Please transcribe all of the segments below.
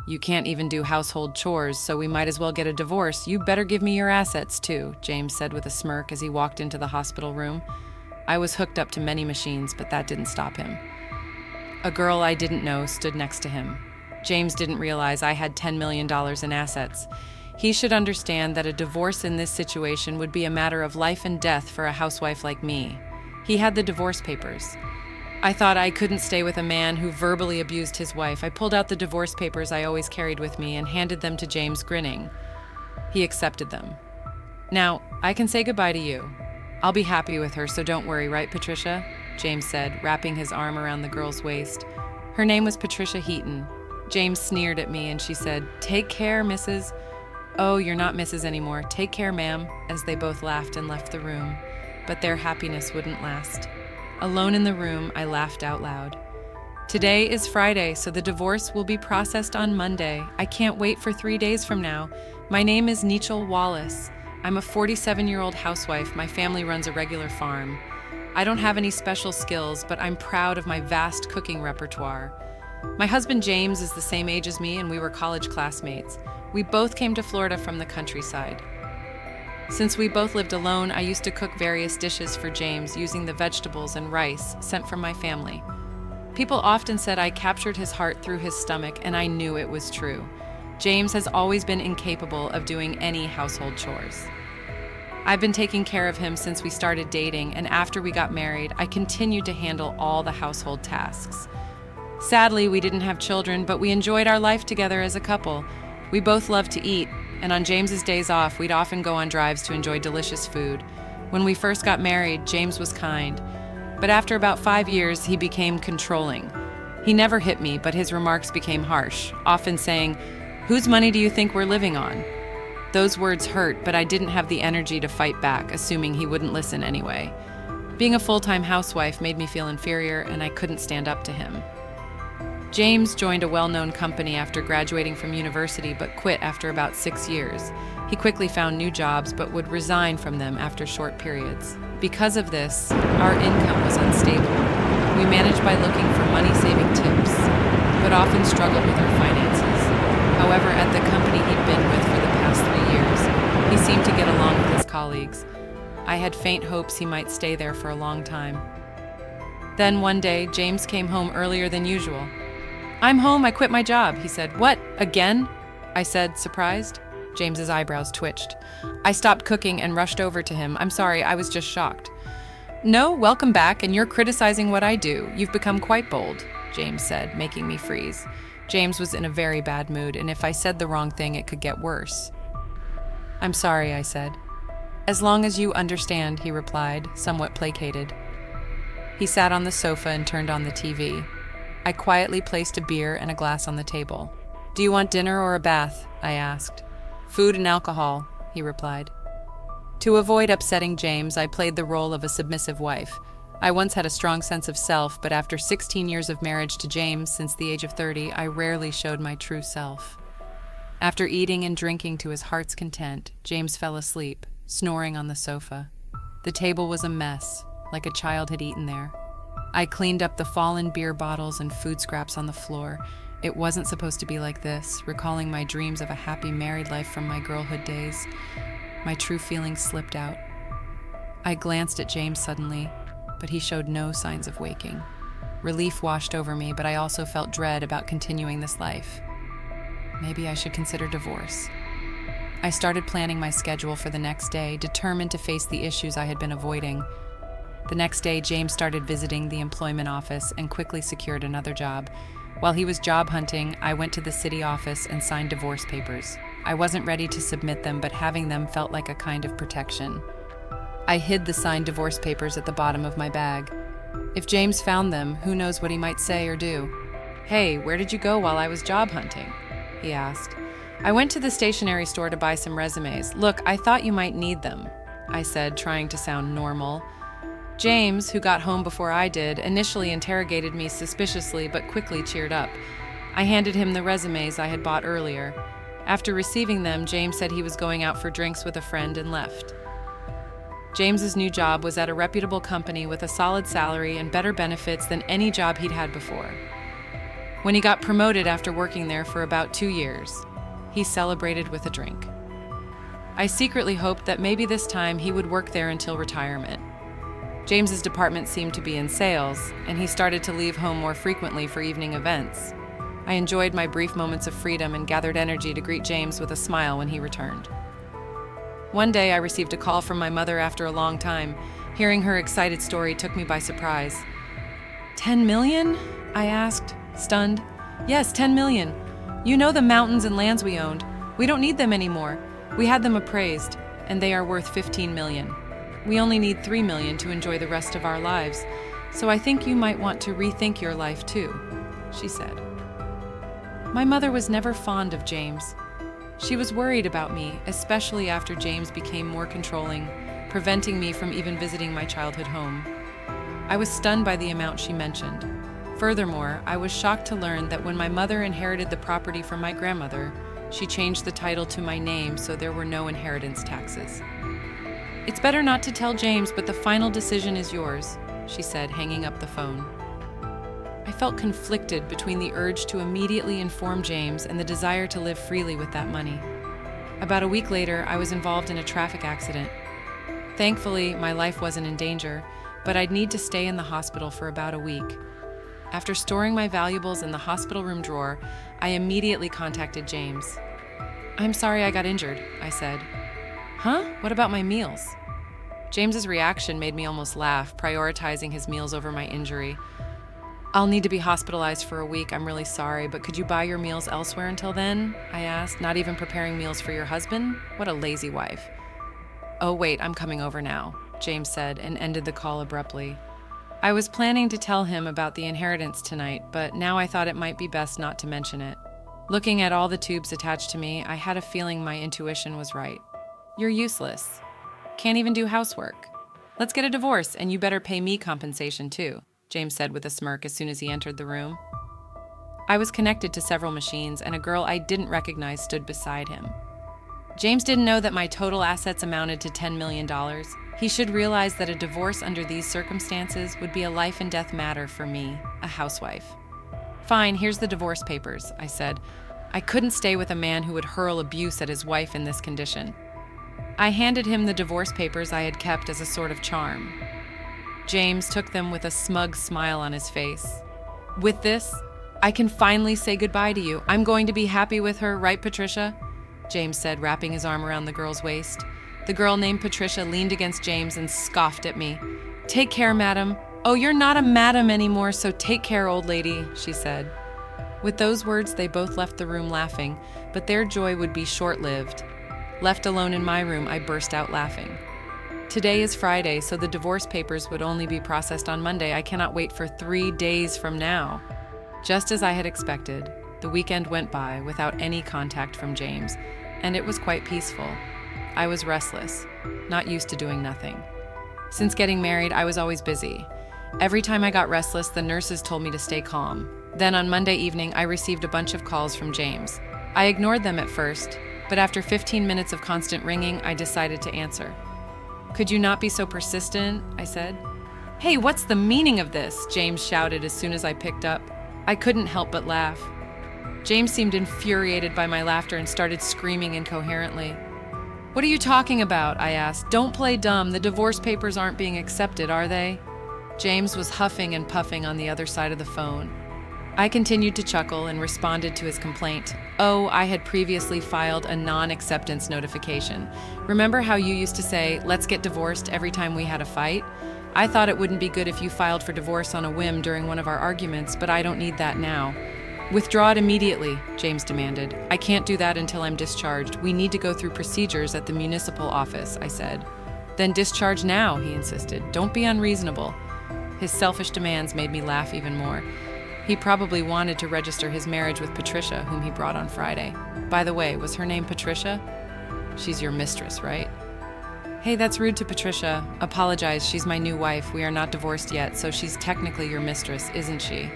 You can't even do household chores, so we might as well get a divorce. You better give me your assets, too, James said with a smirk as he walked into the hospital room. I was hooked up to many machines, but that didn't stop him. A girl I didn't know stood next to him. James didn't realize I had $10 million in assets. He should understand that a divorce in this situation would be a matter of life and death for a housewife like me. He had the divorce papers. I thought I couldn't stay with a man who verbally abused his wife. I pulled out the divorce papers I always carried with me and handed them to James, grinning. He accepted them. Now, I can say goodbye to you. I'll be happy with her, so don't worry, right, Patricia? James said, wrapping his arm around the girl's waist. Her name was Patricia Heaton. James sneered at me and she said, "Take care, Mrs." "Oh, you're not Mrs. anymore. Take care, ma'am," as they both laughed and left the room. But their happiness wouldn't last. Alone in the room, I laughed out loud. Today is Friday, so the divorce will be processed on Monday. I can't wait for 3 days from now. My name is Nichelle Wallace. I'm a 47-year-old housewife. My family runs a regular farm. I don't have any special skills, but I'm proud of my vast cooking repertoire. My husband James is the same age as me, and we were college classmates. We both came to Florida from the countryside. Since we both lived alone, I used to cook various dishes for James using the vegetables and rice sent from my family. People often said I captured his heart through his stomach, and I knew it was true. James has always been incapable of doing any household chores. I've been taking care of him since we started dating, and after we got married, I continued to handle all the household tasks. Sadly, we didn't have children, but we enjoyed our life together as a couple. We both loved to eat, and on James's days off, we'd often go on drives to enjoy delicious food. When we first got married, James was kind, but after about 5 years, he became controlling. He never hit me, but his remarks became harsh, often saying, "Whose money do you think we're living on?" Those words hurt, but I didn't have the energy to fight back, assuming he wouldn't listen anyway. Being a full-time housewife made me feel inferior, and I couldn't stand up to him. James joined a well-known company after graduating from university, but quit after about 6 years. He quickly found new jobs, but would resign from them after short periods. Because of this, our income was unstable. We managed by looking for money-saving tips, but often struggled with our finances. However, at the company he'd been with for the past 3 years, he seemed to get along with his colleagues. I had faint hopes he might stay there for a long time. Then one day, James came home earlier than usual. "I'm home, I quit my job," he said. "What, again?" I said, surprised. James's eyebrows twitched. I stopped cooking and rushed over to him. "I'm sorry, I was just shocked." "No, welcome back, and you're criticizing what I do. You've become quite bold," James said, making me freeze. James was in a very bad mood, and if I said the wrong thing, it could get worse. "I'm sorry," I said. "As long as you understand," he replied, somewhat placated. He sat on the sofa and turned on the TV. I quietly placed a beer and a glass on the table. "Do you want dinner or a bath?" I asked. "Food and alcohol," he replied. To avoid upsetting James, I played the role of a submissive wife. I once had a strong sense of self, but after 16 years of marriage to James since the age of 30, I rarely showed my true self. After eating and drinking to his heart's content, James fell asleep, snoring on the sofa. The table was a mess, like a child had eaten there. I cleaned up the fallen beer bottles and food scraps on the floor. It wasn't supposed to be like this, recalling my dreams of a happy married life from my girlhood days. My true feelings slipped out. I glanced at James suddenly, but he showed no signs of waking. Relief washed over me, but I also felt dread about continuing this life. Maybe I should consider divorce. I started planning my schedule for the next day, determined to face the issues I had been avoiding. The next day, James started visiting the employment office and quickly secured another job. While he was job hunting, I went to the city office and signed divorce papers. I wasn't ready to submit them, but having them felt like a kind of protection. I hid the signed divorce papers at the bottom of my bag. If James found them, who knows what he might say or do. "Hey, where did you go while I was job hunting?" he asked. "I went to the stationery store to buy some resumes. Look, I thought you might need them," I said, trying to sound normal. James, who got home before I did, initially interrogated me suspiciously but quickly cheered up. I handed him the resumes I had bought earlier. After receiving them, James said he was going out for drinks with a friend and left. James's new job was at a reputable company with a solid salary and better benefits than any job he'd had before. when he got promoted after working there for about 2 years. He celebrated with a drink. I secretly hoped that maybe this time he would work there until retirement. James's department seemed to be in sales, and he started to leave home more frequently for evening events. I enjoyed my brief moments of freedom and gathered energy to greet James with a smile when he returned. One day, I received a call from my mother after a long time. Hearing her excited story took me by surprise. 10 million? I asked, stunned. Yes, 10 million. You know the mountains and lands we owned. We don't need them anymore. We had them appraised, and they are worth 15 million. We only need 3 million to enjoy the rest of our lives, so I think you might want to rethink your life too, she said. My mother was never fond of James. She was worried about me, especially after James became more controlling, preventing me from even visiting my childhood home. I was stunned by the amount she mentioned. Furthermore, I was shocked to learn that when my mother inherited the property from my grandmother, she changed the title to my name so there were no inheritance taxes. It's better not to tell James, but the final decision is yours, she said, hanging up the phone. I felt conflicted between the urge to immediately inform James and the desire to live freely with that money. About a week later, I was involved in a traffic accident. Thankfully, my life wasn't in danger, but I'd need to stay in the hospital for about a week. After storing my valuables in the hospital room drawer, I immediately contacted James. "I'm sorry I got injured," I said. "Huh? What about my meals?" James's reaction made me almost laugh, prioritizing his meals over my injury. "I'll need to be hospitalized for a week. I'm really sorry, but could you buy your meals elsewhere until then?" I asked, not even preparing meals for your husband? What a lazy wife. "Oh, wait, I'm coming over now," James said, and ended the call abruptly. I was planning to tell him about the inheritance tonight, but now I thought it might be best not to mention it. Looking at all the tubes attached to me, I had a feeling my intuition was right. "You're useless. Can't even do housework. Let's get a divorce, and you better pay me compensation too," James said with a smirk as soon as he entered the room. I was connected to several machines, and a girl I didn't recognize stood beside him. James didn't know that my total assets amounted to $10 million. He should realize that a divorce under these circumstances would be a life and death matter for me, a housewife. "Fine, here's the divorce papers," I said. I couldn't stay with a man who would hurl abuse at his wife in this condition. I handed him the divorce papers I had kept as a sort of charm. James took them with a smug smile on his face. "With this, I can finally say goodbye to you. I'm going to be happy with her, right, Patricia?" James said, wrapping his arm around the girl's waist. The girl named Patricia leaned against James and scoffed at me. "Take care, madam." "Oh, you're not a madam anymore, so take care, old lady," she said. With those words, they both left the room laughing, but their joy would be short-lived. Left alone in my room, I burst out laughing. Today is Friday, so the divorce papers would only be processed on Monday. I cannot wait for 3 days from now. Just as I had expected, the weekend went by without any contact from James, and it was quite peaceful. I was restless, not used to doing nothing. Since getting married, I was always busy. Every time I got restless, the nurses told me to stay calm. Then on Monday evening, I received a bunch of calls from James. I ignored them at first, but after 15 minutes of constant ringing, I decided to answer. "Could you not be so persistent?" I said. "Hey, what's the meaning of this?" James shouted as soon as I picked up. I couldn't help but laugh. James seemed infuriated by my laughter and started screaming incoherently. "What are you talking about?" I asked. "Don't play dumb. The divorce papers aren't being accepted, are they?" James was huffing and puffing on the other side of the phone. I continued to chuckle and responded to his complaint. "Oh, I had previously filed a non-acceptance notification. Remember how you used to say, 'Let's get divorced' every time we had a fight? I thought it wouldn't be good if you filed for divorce on a whim during one of our arguments, but I don't need that now." "Withdraw it immediately," James demanded. "I can't do that until I'm discharged. We need to go through procedures at the municipal office," I said. "Then discharge now," he insisted. "Don't be unreasonable." His selfish demands made me laugh even more. He probably wanted to register his marriage with Patricia, whom he brought on Friday. By the way, was her name Patricia? She's your mistress, right? "Hey, that's rude to Patricia. Apologize, she's my new wife. We are not divorced yet, so she's technically your mistress, isn't she?"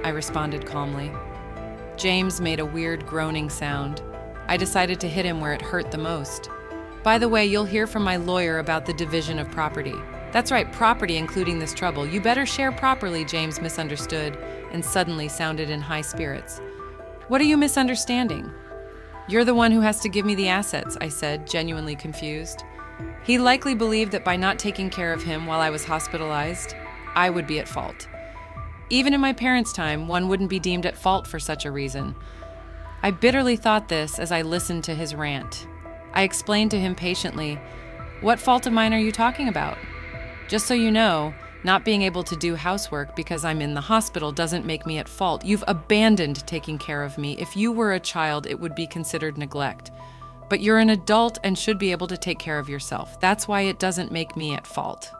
I responded calmly. James made a weird groaning sound. I decided to hit him where it hurt the most. "By the way, you'll hear from my lawyer about the division of property." That's right, property including this trouble. You better share properly, James misunderstood and suddenly sounded in high spirits. What are you misunderstanding? You're the one who has to give me the assets, I said, genuinely confused. He likely believed that by not taking care of him while I was hospitalized, I would be at fault. Even in my parents' time, one wouldn't be deemed at fault for such a reason. I bitterly thought this as I listened to his rant. I explained to him patiently, "What fault of mine are you talking about? Just so you know, not being able to do housework because I'm in the hospital doesn't make me at fault. You've abandoned taking care of me. If you were a child, it would be considered neglect. But you're an adult and should be able to take care of yourself. That's why it doesn't make me at fault."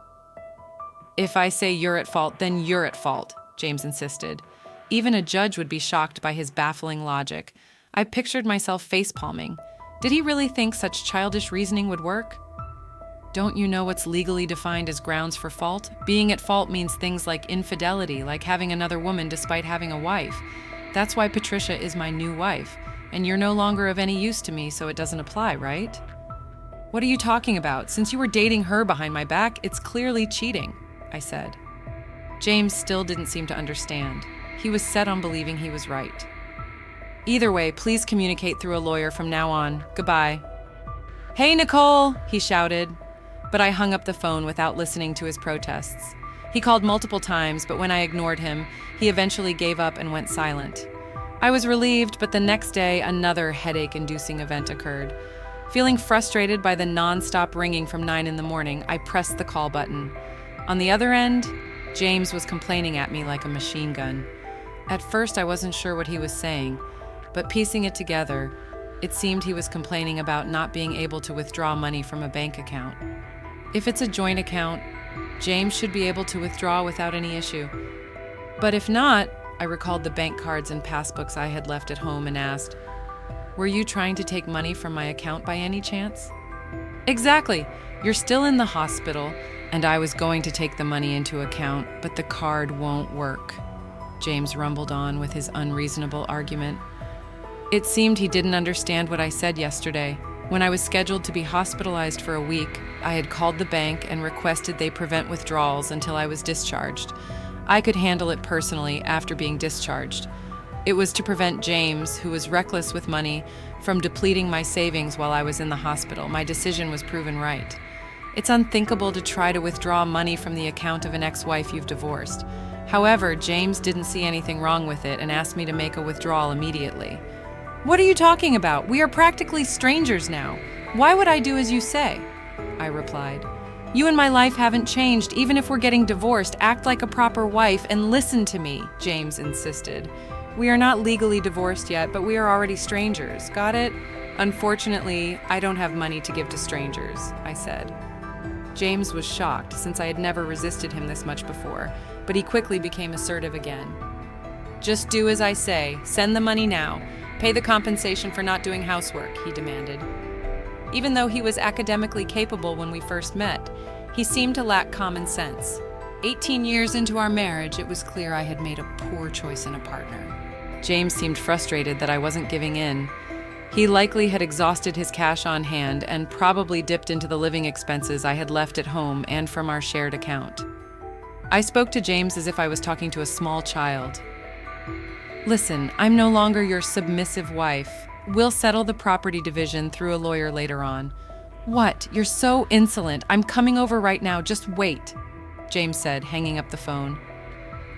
"If I say you're at fault, then you're at fault," James insisted. Even a judge would be shocked by his baffling logic. I pictured myself face-palming. Did he really think such childish reasoning would work? Don't you know what's legally defined as grounds for fault? Being at fault means things like infidelity, like having another woman despite having a wife. That's why Patricia is my new wife, and you're no longer of any use to me, so it doesn't apply, right? What are you talking about? Since you were dating her behind my back, it's clearly cheating, I said. James still didn't seem to understand. He was set on believing he was right. "Either way, please communicate through a lawyer from now on. Goodbye." "Hey, Nicole," he shouted. But I hung up the phone without listening to his protests. He called multiple times, but when I ignored him, he eventually gave up and went silent. I was relieved, but the next day, another headache-inducing event occurred. Feeling frustrated by the non-stop ringing from 9 in the morning, I pressed the call button. On the other end, James was complaining at me like a machine gun. At first, I wasn't sure what he was saying, but piecing it together, it seemed he was complaining about not being able to withdraw money from a bank account. If it's a joint account, James should be able to withdraw without any issue. But if not, I recalled the bank cards and passbooks I had left at home and asked, "Were you trying to take money from my account by any chance?" "Exactly. You're still in the hospital, and I was going to take the money into account, but the card won't work," James rumbled on with his unreasonable argument. It seemed he didn't understand what I said yesterday. When I was scheduled to be hospitalized for a week, I had called the bank and requested they prevent withdrawals until I was discharged. I could handle it personally after being discharged. It was to prevent James, who was reckless with money, from depleting my savings while I was in the hospital. My decision was proven right. It's unthinkable to try to withdraw money from the account of an ex-wife you've divorced. However, James didn't see anything wrong with it and asked me to make a withdrawal immediately. "What are you talking about? We are practically strangers now. Why would I do as you say?" I replied. "You and my life haven't changed. Even if we're getting divorced, act like a proper wife and listen to me," James insisted. "We are not legally divorced yet, but we are already strangers. Got it? Unfortunately, I don't have money to give to strangers," I said. James was shocked, since I had never resisted him this much before, but he quickly became assertive again. "Just do as I say. Send the money now. Pay the compensation for not doing housework," he demanded. Even though he was academically capable when we first met, he seemed to lack common sense. 18 years into our marriage, it was clear I had made a poor choice in a partner. James seemed frustrated that I wasn't giving in. He likely had exhausted his cash on hand and probably dipped into the living expenses I had left at home and from our shared account. I spoke to James as if I was talking to a small child. "Listen, I'm no longer your submissive wife. We'll settle the property division through a lawyer later on." "What? You're so insolent. I'm coming over right now. Just wait," James said, hanging up the phone.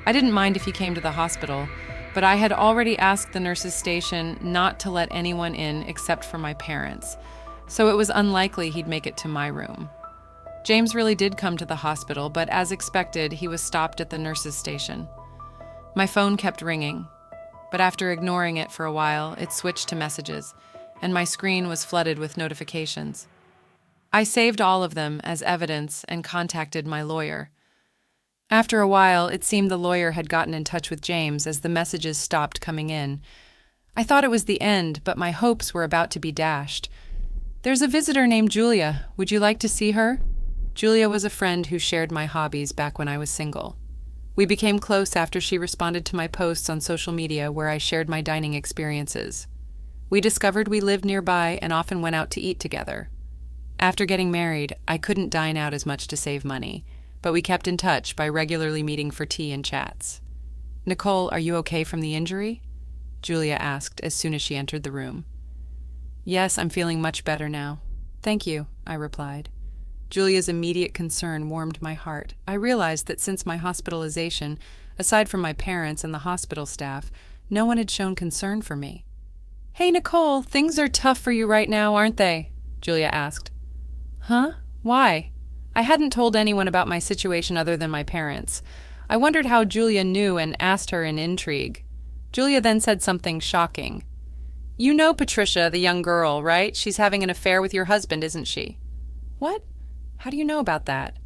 I didn't mind if he came to the hospital, but I had already asked the nurse's station not to let anyone in except for my parents, so it was unlikely he'd make it to my room. James really did come to the hospital, but as expected, he was stopped at the nurse's station. My phone kept ringing, but after ignoring it for a while, it switched to messages, and my screen was flooded with notifications. I saved all of them as evidence and contacted my lawyer. After a while, it seemed the lawyer had gotten in touch with James as the messages stopped coming in. I thought it was the end, but my hopes were about to be dashed. "There's a visitor named Julia. Would you like to see her?" Julia was a friend who shared my hobbies back when I was single. We became close after she responded to my posts on social media where I shared my dining experiences. We discovered we lived nearby and often went out to eat together. After getting married, I couldn't dine out as much to save money. but we kept in touch by regularly meeting for tea and chats. "Nicole, are you okay from the injury?" Julia asked as soon as she entered the room. "Yes, I'm feeling much better now. Thank you," I replied. Julia's immediate concern warmed my heart. I realized that since my hospitalization, aside from my parents and the hospital staff, no one had shown concern for me. "Hey, Nicole, things are tough for you right now, aren't they?" Julia asked. "Huh? Why?" I hadn't told anyone about my situation other than my parents. I wondered how Julia knew and asked her in intrigue. Julia then said something shocking. "You know Patricia, the young girl, right? She's having an affair with your husband, isn't she?" "What? How do you know about that?"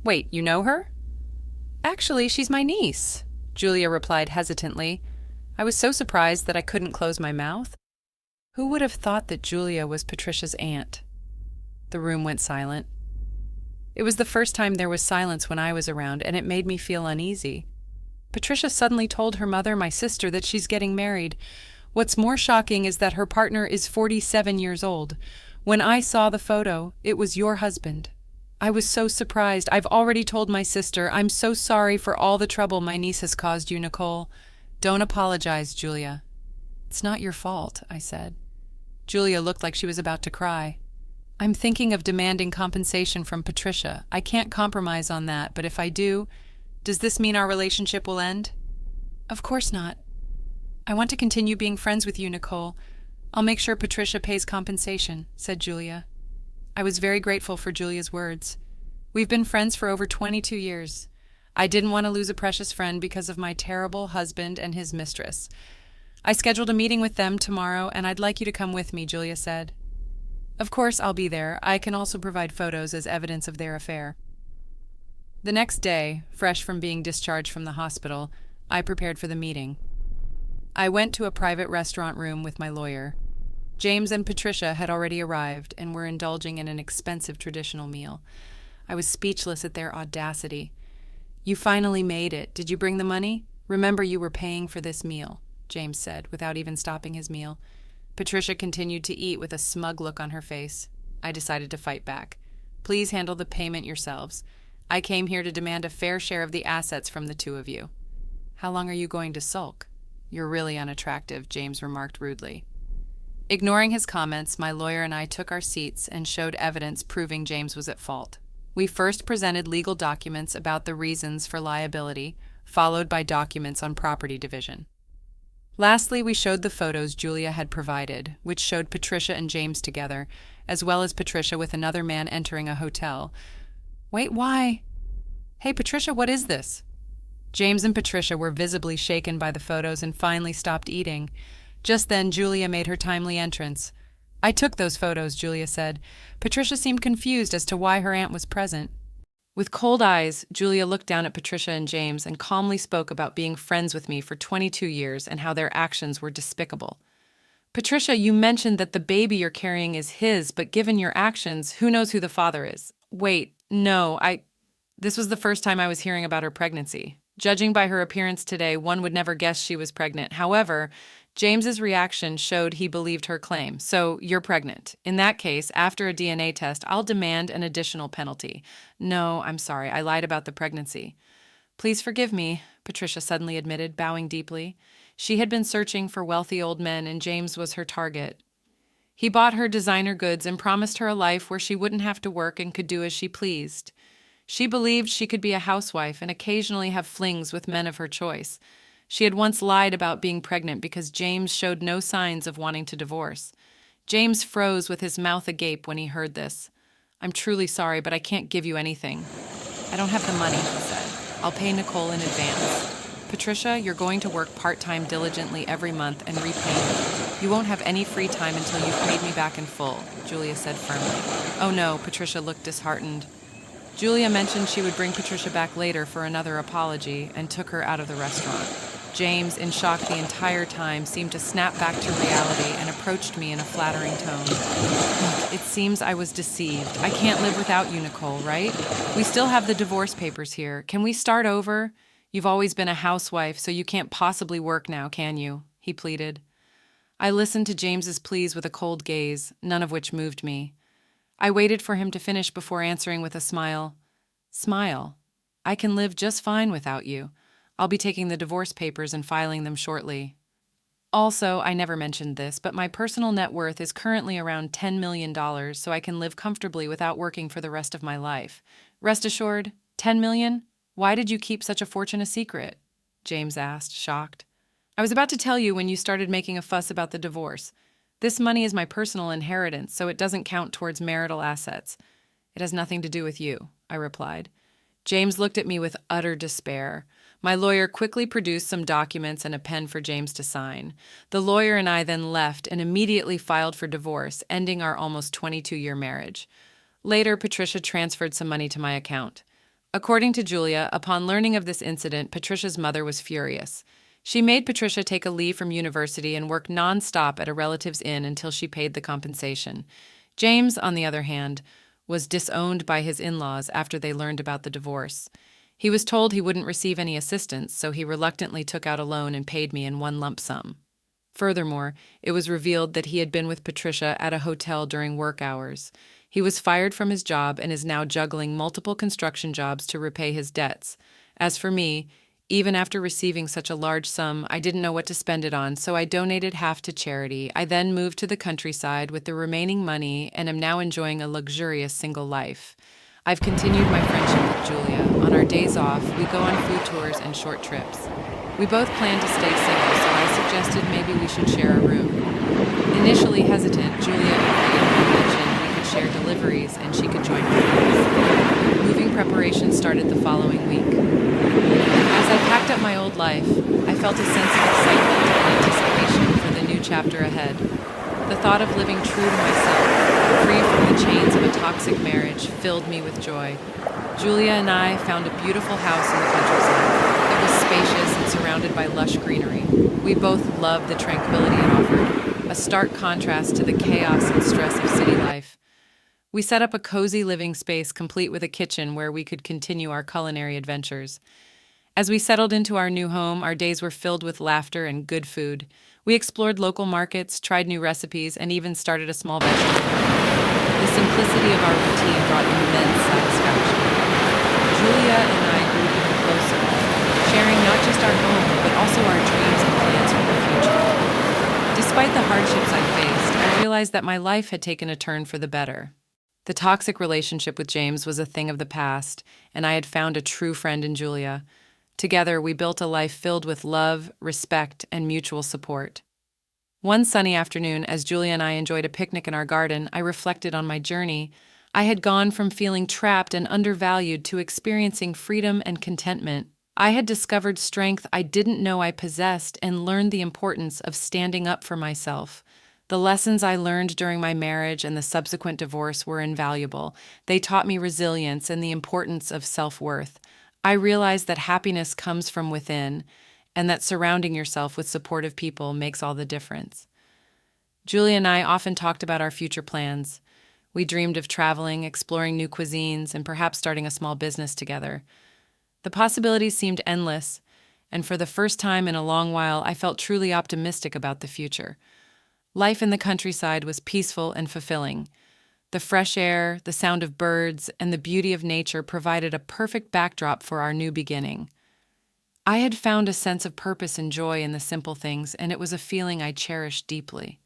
"Wait, you know her?" "Actually, she's my niece," Julia replied hesitantly. I was so surprised that I couldn't close my mouth. Who would have thought that Julia was Patricia's aunt? The room went silent. It was the first time there was silence when I was around, and it made me feel uneasy. Patricia suddenly told her mother, my sister, that she's getting married. What's more shocking is that her partner is 47 years old. When I saw the photo, it was your husband. I was so surprised. I've already told my sister. I'm so sorry for all the trouble my niece has caused you, Nicole. Don't apologize, Julia. It's not your fault, I said. Julia looked like she was about to cry. I'm thinking of demanding compensation from Patricia. I can't compromise on that, but if I do, does this mean our relationship will end? Of course not. I want to continue being friends with you, Nicole. I'll make sure Patricia pays compensation, said Julia. I was very grateful for Julia's words. We've been friends for over 22 years. I didn't want to lose a precious friend because of my terrible husband and his mistress. I scheduled a meeting with them tomorrow, and I'd like you to come with me, Julia said. Of course, I'll be there. I can also provide photos as evidence of their affair. The next day, fresh from being discharged from the hospital, I prepared for the meeting. I went to a private restaurant room with my lawyer. James and Patricia had already arrived and were indulging in an expensive traditional meal. I was speechless at their audacity. You finally made it. Did you bring the money? Remember, you were paying for this meal, James said, without even stopping his meal. Patricia continued to eat with a smug look on her face. I decided to fight back. Please handle the payment yourselves. I came here to demand a fair share of the assets from the two of you. How long are you going to sulk? You're really unattractive, James remarked rudely. Ignoring his comments, my lawyer and I took our seats and showed evidence proving James was at fault. We first presented legal documents about the reasons for liability, followed by documents on property division. Lastly, we showed the photos Julia had provided, which showed Patricia and James together, as well as Patricia with another man entering a hotel. Wait, why? Hey, Patricia, what is this? James and Patricia were visibly shaken by the photos and finally stopped eating. Just then, Julia made her timely entrance. I took those photos, Julia said. Patricia seemed confused as to why her aunt was present. With cold eyes, Julia looked down at Patricia and James and calmly spoke about being friends with me for 22 years and how their actions were despicable. Patricia, you mentioned that the baby you're carrying is his, but given your actions, who knows who the father is? Wait, no, This was the first time I was hearing about her pregnancy. Judging by her appearance today, one would never guess she was pregnant. However, James's reaction showed he believed her claim. So, you're pregnant. In that case, after a DNA test, I'll demand an additional penalty. No, I'm sorry, I lied about the pregnancy. Please forgive me, Patricia suddenly admitted, bowing deeply. She had been searching for wealthy old men, and James was her target. He bought her designer goods and promised her a life where she wouldn't have to work and could do as she pleased. She believed she could be a housewife and occasionally have flings with men of her choice. She had once lied about being pregnant because James showed no signs of wanting to divorce. James froze with his mouth agape when he heard this. I'm truly sorry, but I can't give you anything. I don't have the money, he said. I'll pay Nicole in advance. Patricia, you're going to work part-time diligently every month and repay me. You won't have any free time until you've paid me back in full, Julia said firmly. Oh no, Patricia looked disheartened. Julia mentioned she would bring Patricia back later for another apology and took her out of the restaurant. James, in shock the entire time, seemed to snap back to reality and approached me in a flattering tone. Look, it seems I was deceived. I can't live without you, Nicole, right? We still have the divorce papers here. Can we start over? You've always been a housewife, so you can't possibly work now, can you? He pleaded. I listened to James's pleas with a cold gaze, none of which moved me. I waited for him to finish before answering with a smile. Smile. I can live just fine without you. I'll be taking the divorce papers and filing them shortly. Also, I never mentioned this, but my personal net worth is currently around $10 million, so I can live comfortably without working for the rest of my life. Rest assured, 10 million? Why did you keep such a fortune a secret? James asked, shocked. I was about to tell you when you started making a fuss about the divorce. This money is my personal inheritance, so it doesn't count towards marital assets. It has nothing to do with you, I replied. James looked at me with utter despair. My lawyer quickly produced some documents and a pen for James to sign. The lawyer and I then left and immediately filed for divorce, ending our almost 22-year marriage. Later, Patricia transferred some money to my account. According to Julia, upon learning of this incident, Patricia's mother was furious. She made Patricia take a leave from university and work non-stop at a relative's inn until she paid the compensation. James, on the other hand, was disowned by his in-laws after they learned about the divorce. He was told he wouldn't receive any assistance, so he reluctantly took out a loan and paid me in one lump sum. Furthermore, it was revealed that he had been with Patricia at a hotel during work hours. He was fired from his job and is now juggling multiple construction jobs to repay his debts. As for me, even after receiving such a large sum, I didn't know what to spend it on, so I donated half to charity. I then moved to the countryside with the remaining money and am now enjoying a luxurious single life. I've continued my friendship with Julia. On our days off, we go on food tours and short trips. We both plan to stay single, so I suggested maybe we should share a room. Initially hesitant, Julia agreed and mentioned we could share deliveries and she could join my friends. Moving preparations started the following week. As I packed up my old life, I felt a sense of excitement and anticipation for the new chapter ahead. The thought of living true to myself, free from the chains of a toxic marriage, filled me with joy. Julia and I found a beautiful house in the countryside. It was spacious and surrounded by lush greenery. We both loved the tranquility it offered, a stark contrast to the chaos and stress of city life. We set up a cozy living space complete with a kitchen where we could continue our culinary adventures. As we settled into our new home, our days were filled with laughter and good food. We explored local markets, tried new recipes, and even started a small vegetable garden. The simplicity of our routine brought immense satisfaction. Julia and I grew even closer, sharing not just our home, but also our dreams and plans for the future. Despite the hardships I faced, I realized that my life had taken a turn for the better. The toxic relationship with James was a thing of the past, and I had found a true friend in Julia. Together, we built a life filled with love, respect, and mutual support. One sunny afternoon, as Julia and I enjoyed a picnic in our garden, I reflected on my journey. I had gone from feeling trapped and undervalued to experiencing freedom and contentment. I had discovered strength I didn't know I possessed and learned the importance of standing up for myself. The lessons I learned during my marriage and the subsequent divorce were invaluable. They taught me resilience and the importance of self-worth. I realized that happiness comes from within, and that surrounding yourself with supportive people makes all the difference. Julia and I often talked about our future plans. We dreamed of traveling, exploring new cuisines, and perhaps starting a small business together. The possibilities seemed endless, and for the first time in a long while, I felt truly optimistic about the future. Life in the countryside was peaceful and fulfilling. The fresh air, the sound of birds, and the beauty of nature provided a perfect backdrop for our new beginning. I had found a sense of purpose and joy in the simple things, and it was a feeling I cherished deeply.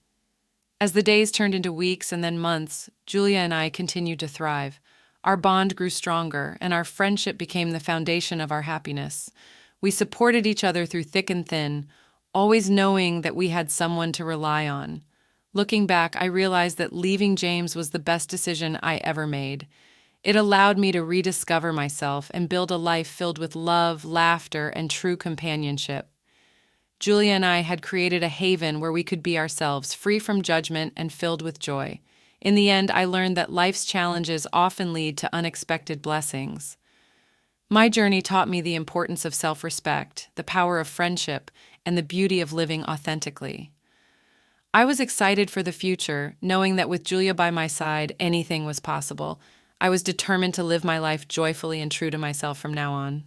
As the days turned into weeks and then months, Julia and I continued to thrive. Our bond grew stronger, and our friendship became the foundation of our happiness. We supported each other through thick and thin, always knowing that we had someone to rely on. Looking back, I realized that leaving James was the best decision I ever made. It allowed me to rediscover myself and build a life filled with love, laughter, and true companionship. Julia and I had created a haven where we could be ourselves, free from judgment and filled with joy. In the end, I learned that life's challenges often lead to unexpected blessings. My journey taught me the importance of self-respect, the power of friendship, and the beauty of living authentically. I was excited for the future, knowing that with Julia by my side, anything was possible. I was determined to live my life joyfully and true to myself from now on.